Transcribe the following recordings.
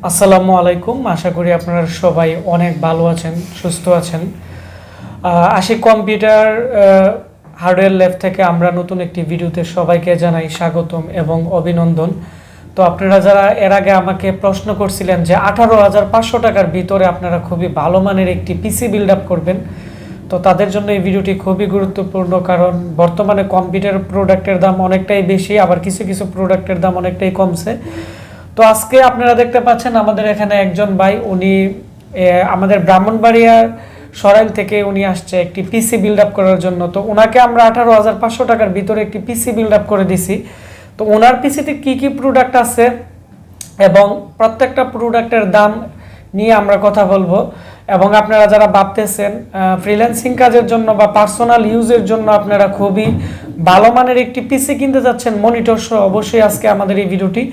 আসসালামু আলাইকুম। আশা করি আপনারা সবাই অনেক ভালো আছেন, সুস্থ আছেন। আশিক কম্পিউটার হার্ডওয়্যার ল্যাব থেকে আমরা নতুন একটি ভিডিওতে সবাইকে জানাই স্বাগতম এবং অভিনন্দন। তো আপনারা যারা এর আগে আমাকে প্রশ্ন করছিলেন যে 18,500 টাকার ভিতরে আপনারা খুবই ভালো মানের একটি পিসি বিল্ড আপ করবেন, তো তাদের জন্য এই ভিডিওটি খুবই গুরুত্বপূর্ণ। কারণ বর্তমানে কম্পিউটার প্রোডাক্টের দাম অনেকটাই বেশি, আবার কিছু কিছু প্রোডাক্টের দাম অনেকটাই কমছে। তো আজকে আপনারা দেখতে পাচ্ছেন আমাদের এখানে একজন ভাই, উনি আমাদের ব্রাহ্মণবাড়িয়ার সরাইল থেকে উনি আসছে একটি পিসি বিল্ড আপ করার জন্য। তো ওনাকে আমরা 18,500 টাকার ভিতরে একটি পিসি বিল্ড আপ করে দিছি। তো ওনার পিসিতে কি কি প্রোডাক্ট আছে এবং প্রত্যেকটা প্রোডাক্টের দাম নিয়ে আমরা কথা বলবো। এবং আপনারা যারা ভাবতেছেন ফ্রিল্যান্সিং কাজের জন্য বা পার্সোনাল ইউজের জন্য আপনারা খুবই ভালো মানের একটি পিসি কিনতে যাচ্ছেন মনিটর সহ, অবশ্যই আজকে আমাদের এই ভিডিওটি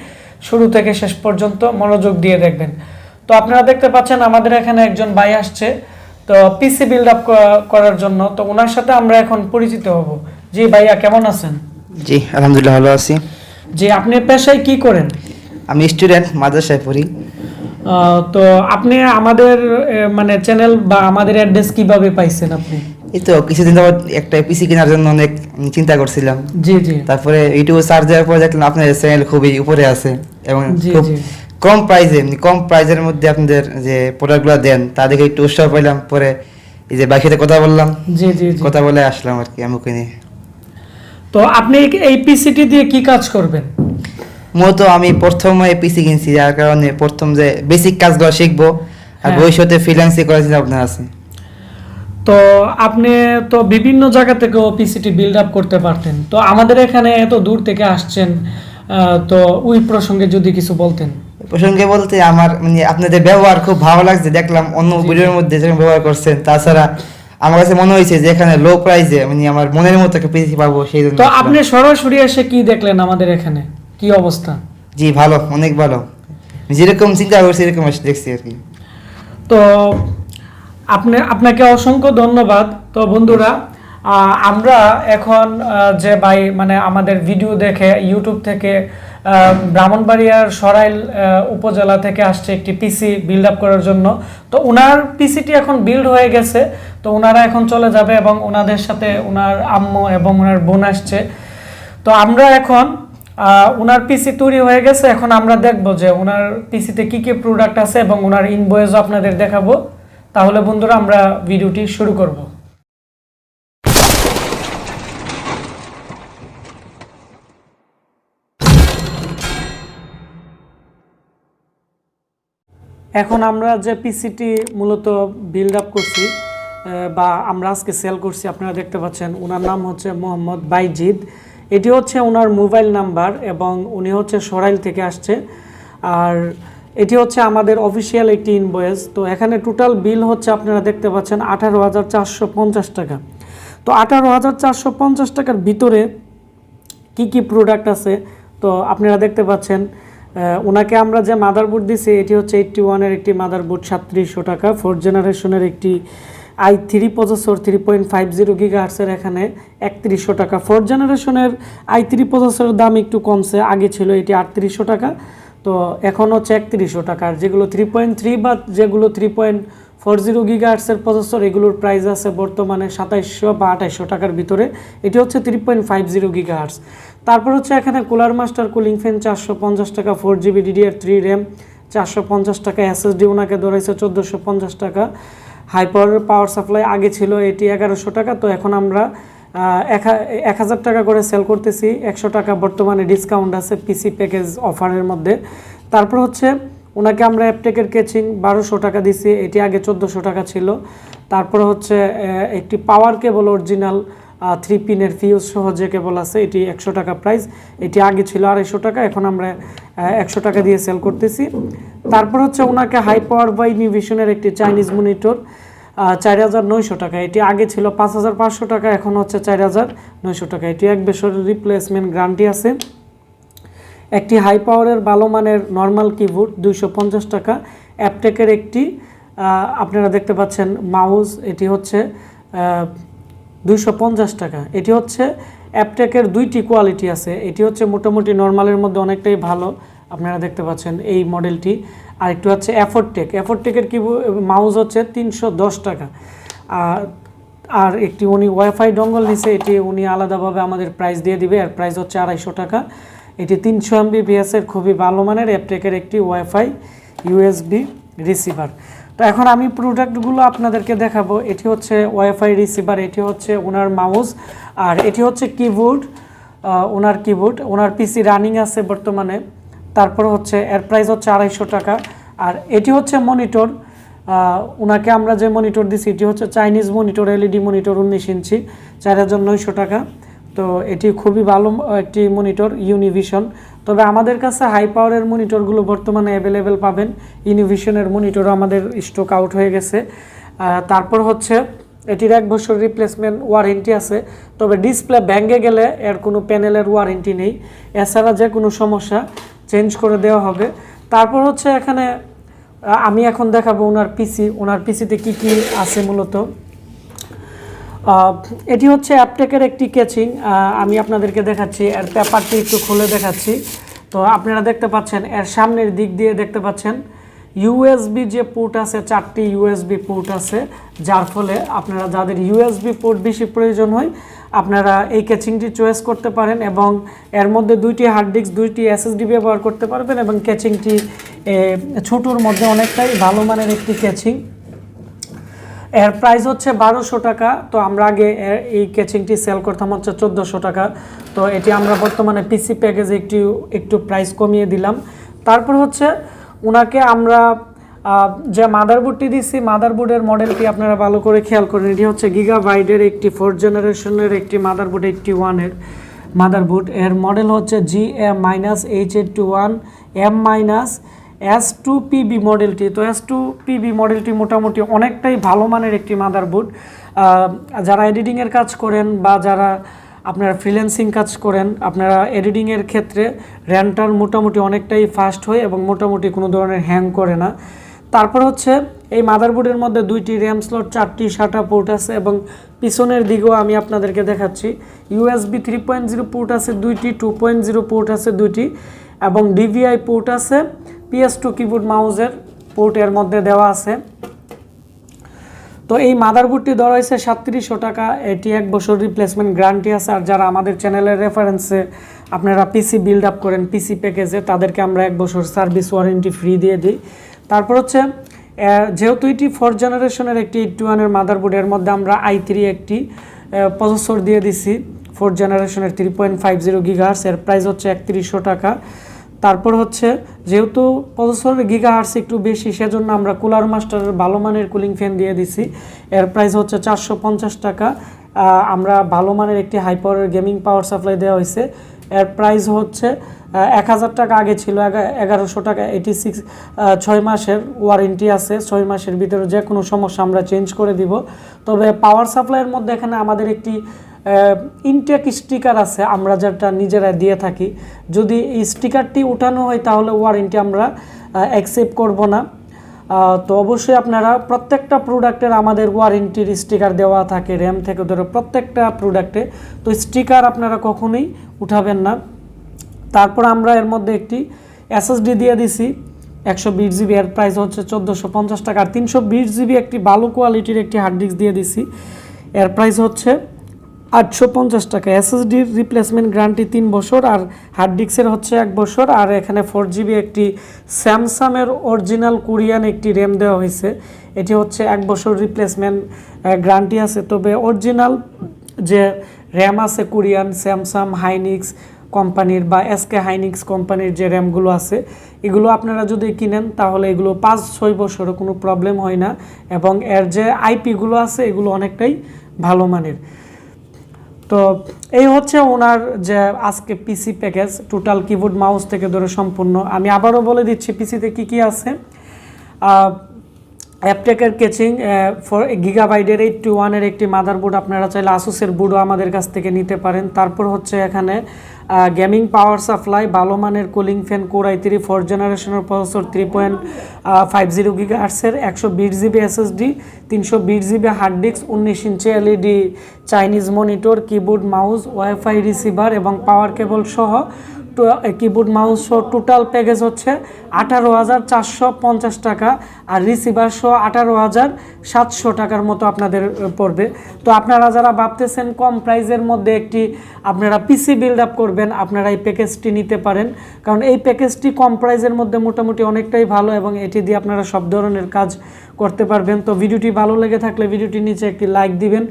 শুরু থেকে শেষ পর্যন্ত মনোযোগ দিয়ে দেখবেন। তো আপনারা দেখতে পাচ্ছেন আমাদের এখানে একজন ভাই আসছে তো পিসি বিল্ড আপ করার জন্য। তো ওনার সাথে আমরা এখন পরিচিত হব। জি ভাইয়া, কেমন আছেন? জি আলহামদুলিল্লাহ ভালো আছি। জি, আপনি পেশায় কি করেন? আমি স্টুডেন্ট, মাদ্রাসায় পড়ি। তো আপনি আমাদের মানে চ্যানেল বা আমাদের অ্যাড্রেস কিভাবে পাইছেন আপনি? এই তো কিছুদিন যাবত একটা পিসি কেনার জন্য অনেক চিন্তা করছিলাম। জি জি। তারপরে ইউটিউবে সার্চ দেওয়ার পরে দেখলাম আপনার চ্যানেল খুবই উপরে আছে এবং জি খুব জি। কম প্রাইজের মধ্যে আপনাদের যে প্রোডাক্টগুলো দেন তা দেখে একটু উৎসাহ পাইলাম। পরে এই যে বাইকের সাথে কথা বললাম, জি জি জি। কথা বলে আসলাম আর কি আমি ওখানে। তো আপনি এই পিসিটি দিয়ে কি কাজ করবেন? মূলত আমি প্রথমে পিসি কিনছি, যার কারণে প্রথম যে বেসিক কাজগুলো শিখবো আর হ্যাঁ। ভবিষ্যতে ফ্রিল্যান্সিং করার চিন্তা ভাবনা আছে। তো আপনি তো বিভিন্ন জায়গা থেকেও পিসিটি বিল্ড আপ করতে পারতেন, তো আমাদের এখানে এত দূর থেকে আসছেন, তো ওই প্রসঙ্গে যদি কিছু বলতেন। প্রসঙ্গে বলতে আমার মানে আপনাদের ব্যবহার খুব ভালো লাগছে, দেখলাম অন্য ভিডিওর মধ্যে যেরকম ব্যবহার করছেন। তাছাড়া আমার কাছে মনে হয়েছে যে এখানে লো প্রাইসে মানে আমার মনের মতো একটা পিসি পাবো, সেই জন্য তো আসলাম। আপনি সরাসরি এসে কি দেখলেন আমাদের এখানে, কি অবস্থা? জি ভালো, অনেক ভালো, যেরকম চিন্তা করছি এরকম দেখছি আর কি। তো আপনাকে অসংখ্য ধন্যবাদ। তো বন্ধুরা, আমরা এখন যে ভাই মানে আমাদের ভিডিও দেখে ইউটিউব থেকে ব্রাহ্মণবাড়িয়ার সরাইল উপজেলা থেকে আসছে একটি পিসি বিল্ড আপ করার জন্য। তো ওনার পিসিটি এখন বিল্ড হয়ে গেছে, তো ওনারা এখন চলে যাবে এবং ওনাদের সাথে ওনার আম্মু এবং ওনার বোন আসছে। তো আমরা এখন ওনার পিসি তৈরি হয়ে গেছে, এখন আমরা দেখব যে ওনার পিসিতে কি কি প্রোডাক্ট আছে এবং ওনার ইনভয়েসও আপনাদের দেখাবো। তাহলে বন্ধুরা আমরা ভিডিওটি শুরু করব। এখন আমরা যে পিসিটি মূলত বিল্ড আপ করছি বা আমরা আজকে সেল করছি, আপনারা দেখতে পাচ্ছেন ওনার নাম হচ্ছে মোহাম্মদ বাইজিদ। এটি হচ্ছে ওনার মোবাইল নাম্বার এবং উনি হচ্ছে সরাইল থেকে আসছে। আর এটি হচ্ছে আমাদের অফিসিয়াল একটি ইনভয়েস। তো এখানে টোটাল বিল হচ্ছে আপনারা দেখতে পাচ্ছেন 18,450 টাকা। তো 18,450 টাকার ভিতরে কি কি প্রোডাক্ট আছে তো আপনারা দেখতে পাচ্ছেন। ওনাকে আমরা যে মাদারবোর্ড দিছি এটি হচ্ছে 81-এর একটি মাদারবোর্ড 3700 টাকা, 4th জেনারেশনের একটি i3 প্রসেসর 3.50 গিগাহার্টসের এখানে 3100 টাকা। 4th জেনারেশনের i3 প্রসেসরের দাম একটু কমছে, আগে ছিল এটি 3800 টাকা, তো এখন হচ্ছে 3100 টাকা। আর যেগুলো 3.3 বা যেগুলো 3.40 গিগাহার্টসের প্রসেসর এগুলোর প্রাইস আছে বর্তমানে 2700 বা 2800 টাকার ভিতরে। এটি হচ্ছে 3.50 গিগাহার্টস। তারপর হচ্ছে এখানে কুলার মাস্টার কুলিং ফ্যান 450 টাকা, 4GB DDR3 র্যাম 450 টাকা, এসএসডি ওনাকে ধরাইছে 1450 টাকা। হাই পাওয়ার সাপ্লাই আগে ছিল এটি 1100 টাকা, তো এখন আমরা 1000 টাকা করে সেল করতেছি, 100 টাকা বর্তমানে ডিসকাউন্ট আছে পিসি প্যাকেজ অফারের মধ্যে। তারপর হচ্ছে ওনাকে আমরা অ্যাপটেকের কেচিং 1200 টাকা দিছি, এটি আগে 1400 টাকা ছিল। তারপর হচ্ছে একটি পাওয়ার কেবল অরিজিনাল 3 পিনের ফিউজ সহ যে কেবল আছে এটি 100 টাকা প্রাইস, এটি আগে ছিল 250 টাকা, এখন আমরা 100 টাকা দিয়ে সেল করতেছি। তারপর হচ্ছে ওনাকে হাই পাওয়ার বাই নিভিশনের একটি চাইনিজ মনিটর 4900 টাকা, এটি আগে ছিল 5500 টাকা, এখন হচ্ছে 4900 টাকা, এটি 1 বছরের রিপ্লেসমেন্ট গ্যারান্টি আছে। একটি হাই পাওয়ারের ভালো মানের নর্মাল কিবোর্ড 250 টাকা, অ্যাপটেকের একটি আপনারা দেখতে পাচ্ছেন মাউস, এটি হচ্ছে 250 টাকা। এটি হচ্ছে অ্যাপটেকের দুইটি কোয়ালিটি আছে, এটি হচ্ছে মোটামুটি নর্মালের মধ্যে অনেকটাই ভালো, আপনারা দেখতে পাচ্ছেন এই মডেলটি। আর একটি হচ্ছে এফোরটেকের মাউস হচ্ছে 310 টাকা। আর একটি উনি ওয়াইফাই ডঙ্গল নিছে, এটি উনি আলাদাভাবে আমাদের প্রাইস দিয়ে দিবে, এর প্রাইস হচ্ছে 250 টাকা। এটি 300 MBPS এর খুবই ভালো মানের অ্যাপটেকের একটি ওয়াইফাই ইউএসবি রিসিভার। তো এখন আমি প্রোডাক্টগুলো আপনাদেরকে দেখাবো। এটি হচ্ছে ওয়াইফাই রিসিভার, এটি হচ্ছে ওনার মাউস, আর এটি হচ্ছে কিবোর্ড, ওনার পিসি রানিং আছে বর্তমানে। তারপর হচ্ছে এর প্রাইস হচ্ছে 250 টাকা। আর এটি হচ্ছে মনিটর, ওনাকে আমরা যে মনিটর দিছি এটি হচ্ছে চাইনিজ মনিটর, এলইডি মনিটর 19 ইঞ্চি, 4900 টাকা। তো এটি খুবই ভালো একটি মনিটর ইউনিভিশন। তবে আমাদের কাছে হাই পাওয়ারের মনিটরগুলো বর্তমানে অ্যাভেলেবেল পাবেন, ইউনিভিশনের মনিটরও আমাদের স্টক আউট হয়ে গেছে। তারপর হচ্ছে এটির 1 বছর রিপ্লেসমেন্ট ওয়ারেন্টি আছে, তবে ডিসপ্লে ভেঙে গেলে এর কোনো প্যানেলের ওয়ারেন্টি নেই, এছাড়া যে কোনো সমস্যা চেঞ্জ করে দেওয়া হবে। তারপর হচ্ছে এখানে আমি এখন দেখাবো ওনার পিসিতে কি কি আছে মূলত। এটি হচ্ছে অ্যাপটেকের একটি কেচিং, আমি আপনাদেরকে দেখাচ্ছি, এর পেপারটি একটু খুলে দেখাচ্ছি। তো আপনারা দেখতে পাচ্ছেন এর সামনের দিক দিয়ে দেখতে পাচ্ছেন ইউএসবি যে পোর্ট আছে, 4টি ইউএসবি পোর্ট আছে, যার ফলে আপনারা যাদের ইউএসবি পোর্ট বেশি প্রয়োজন হয় আপনারা এই কেচিংটি চয়েস করতে পারেন, এবং এর মধ্যে 2টি হার্ড ডিস্ক 2টি এসএসডি ব্যবহার করতে পারবেন, এবং কেচিংটি ছোটোর মধ্যে অনেকটাই ভালো মানের একটি কেচিং। এর প্রাইস হচ্ছে 1200 টাকা। তো আমরা আগে এই কেচিংটি সেল করতাম হচ্ছে 1400 টাকা। তো এটি আমরা বর্তমানে পিসি প্যাকেজে একটু প্রাইস কমিয়ে দিলাম। তারপর হচ্ছে ওনাকে আমরা যে মাদারবোর্ডটি দিচ্ছি, মাদারবোর্ডের মডেলটি আপনারা ভালো করে খেয়াল করেন। এটি হচ্ছে গিগাবাইটের একটি 4th জেনারেশনের একটি মাদারবোর্ড, 81 এর মাদারবোর্ড। এর মডেল হচ্ছে GM-821M-S2PB মডেলটি। তো S2PB মডেলটি মোটামুটি অনেকটাই ভালো মানের একটি মাদারবোর্ড। যারা এডিটিংয়ের কাজ করেন বা যারা আপনারা ফ্রিল্যান্সিং কাজ করেন, আপনারা এডিটিংয়ের ক্ষেত্রে র্যামটার মোটামুটি অনেকটাই ফাস্ট হয় এবং মোটামুটি কোনো ধরনের হ্যাং করে না। তারপর হচ্ছে এই মাদারবোর্ডের মধ্যে 2টি র্যাম স্লট, 4টি SATA পোর্ট আছে, এবং পিছনের দিকেও আমি আপনাদেরকে দেখাচ্ছি USB 3.0 পোর্ট আছে 2টি, 2.0 পোর্ট আছে 2টি, এবং DVI পোর্ট আছে, PS2 কিবোর্ড মাউসের পোর্ট এর মধ্যে দেওয়া আছে। তো এই মাদারবোর্ডটি ধরা হয়েছে 3700 টাকা। এটি 1 বছর রিপ্লেসমেন্ট গ্যারান্টি আছে। আর যারা আমাদের চ্যানেলের রেফারেন্সে আপনারা পিসি বিল্ড আপ করেন পিসি প্যাকেজে, তাদেরকে আমরা 1 বছর সার্ভিস ওয়ারেন্টি ফ্রি দিয়ে দিই। তারপর হচ্ছে যেহেতু এটি 4th জেনারেশনের একটি 81 এর মাদারবোর্ড, এর মধ্যে আমরা i3 একটি প্রসেসর দিয়ে দিছি 4th জেনারেশনের 3.50 GHz, এর প্রাইস হচ্ছে 3100 টাকা। তারপর হচ্ছে যেহেতু প্রসেসরের গিগাহার্স একটু বেশি, সেজন্য আমরা কুলার মাস্টারের ভালো মানের কুলিং ফ্যান দিয়ে দিছি, এর প্রাইস হচ্ছে 450 টাকা। আমরা ভালো মানের একটি হাই পাওয়ারের গেমিং পাওয়ার সাপ্লাই দেওয়া হয়েছে, এর প্রাইস হচ্ছে 1000 টাকা, আগে ছিল 1100 টাকা। এটি 6 মাসের ওয়ারেন্টি আছে, 6 মাসের ভিতরে যে কোনো সমস্যা আমরা চেঞ্জ করে দিব। তবে পাওয়ার সাপ্লাইয়ের মধ্যে এখানে আমাদের একটি ইনটেক স্টিকার আছে, আমরা যেটা নিজেরা দিয়ে থাকি। যদি এই স্টিকারটি উঠানো হয় তাহলে ওয়ারেন্টি আমরা অ্যাকসেপ্ট করব না। তো অবশ্যই আপনারা প্রত্যেকটা প্রোডাক্টের আমাদের ওয়ারেন্টির স্টিকার দেওয়া থাকে, র্যাম থেকে ধরে প্রত্যেকটা প্রোডাক্টে। তো স্টিকার আপনারা কখনোই উঠাবেন না। তারপর আমরা এর মধ্যে একটি এসএসডি দিয়ে দিছি 120 GB, এর প্রাইস হচ্ছে 1450 টাকা। আর 320 GB একটি ভালো কোয়ালিটির একটি হার্ড ডিস্ক দিয়ে দিছি, এর প্রাইস হচ্ছে 850 টাকা। এসএসডির রিপ্লেসমেন্ট গ্যারান্টি 3 বছর, আর হার্ড ডিস্কের হচ্ছে 1 বছর। আর এখানে 4 GB একটি স্যামসাংয়ের অরিজিনাল কোরিয়ান একটি র্যাম দেওয়া হয়েছে, এটি হচ্ছে 1 বছর রিপ্লেসমেন্ট গ্যারান্টি আছে। তবে অরিজিনাল যে র্যাম আছে কোরিয়ান স্যামসাং হাইনিক্স কোম্পানির বা এসকে হাইনিক্স কোম্পানির যে র্যামগুলো আছে, এগুলো আপনারা যদি কিনেন তাহলে এগুলো 5-6 বছরও কোনো প্রবলেম হয় না, এবং এর যে আইপিগুলো আছে এগুলো অনেকটাই ভালো মানের। তো এই হচ্ছে ওনার যে আজকে পিসি প্যাকেজ, টোটাল কিবোর্ড মাউস থেকে ধরে সম্পূর্ণ। আমি আবারও বলে দিচ্ছি পিসিতে কি কি আছে। অ্যাপটেকের কেচিং, গিগাবাইটের 81 এর একটি মাদারবোর্ড, আপনারা চাইলে আসুসের বোর্ডও আমাদের কাছ থেকে নিতে পারেন। তারপর হচ্ছে এখানে গেমিং পাওয়ার সাপ্লাই, ভালো মানের cooling fan, core i3 4th জেনারেশনের processor, 3.50 GHz, 120 GB SSD, 320 GB hard disk, 19 inch LED Chinese monitor, keyboard mouse, wifi receiver এবং পাওয়ার কেবল সহ কিবোর্ড মাউস সহ টোটাল প্যাকেজ হচ্ছে 18,450 টাকা, আর রিসিভার সহ 18,700 টাকার মতো আপনাদের পড়বে। তো আপনারা যারা ভাবতেছেন কম প্রাইসের মধ্যে একটি আপনারা পিসি বিল্ড আপ করবেন, আপনারা এই প্যাকেজটি নিতে পারেন, কারণ এই প্যাকেজটি কম প্রাইসের মধ্যে মোটামুটি অনেকটাই ভালো এবং এটি দিয়ে আপনারা সব ধরনের কাজ করতে পারবেন। তো ভিডিওটি ভালো লেগে থাকলে ভিডিওটির নিচে একটি লাইক দিবেন,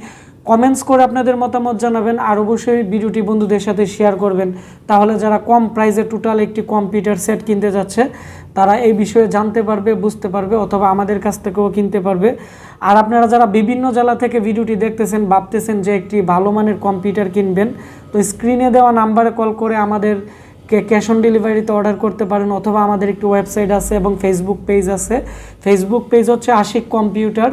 কমেন্টস করে আপনাদের মতামত জানাবেন, আর অবশ্যই ভিডিওটি বন্ধুদের সাথে শেয়ার করবেন। তাহলে যারা কম প্রাইসে টোটাল একটি কম্পিউটার সেট কিনতে যাচ্ছে তারা এই বিষয়ে জানতে পারবে, বুঝতে পারবে, অথবা আমাদের কাছ থেকেও কিনতে পারবে। আর আপনারা যারা বিভিন্ন জেলা থেকে ভিডিওটি দেখতেছেন, ভাবতেছেন যে একটি ভালো মানের কম্পিউটার কিনবেন, তো স্ক্রিনে দেওয়া নাম্বারে কল করে আমাদের ক্যাশ অন ডেলিভারিতে অর্ডার করতে পারেন, অথবা আমাদের একটি ওয়েবসাইট আছে এবং ফেসবুক পেজ আছে। ফেসবুক পেজ হচ্ছে আশিক কম্পিউটার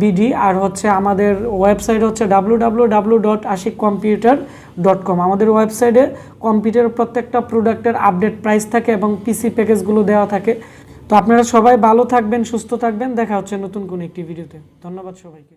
বিডি, আর হচ্ছে আমাদের ওয়েবসাইট হচ্ছে www.ashikcomputer.com। আমাদের ওয়েবসাইটে কম্পিউটারের প্রত্যেকটা প্রোডাক্টের আপডেট প্রাইস থাকে এবং পিসি প্যাকেজগুলো দেওয়া থাকে। তো আপনারা সবাই ভালো থাকবেন, সুস্থ থাকবেন, দেখা হচ্ছে নতুন কোনো একটি ভিডিওতে। ধন্যবাদ সবাইকে।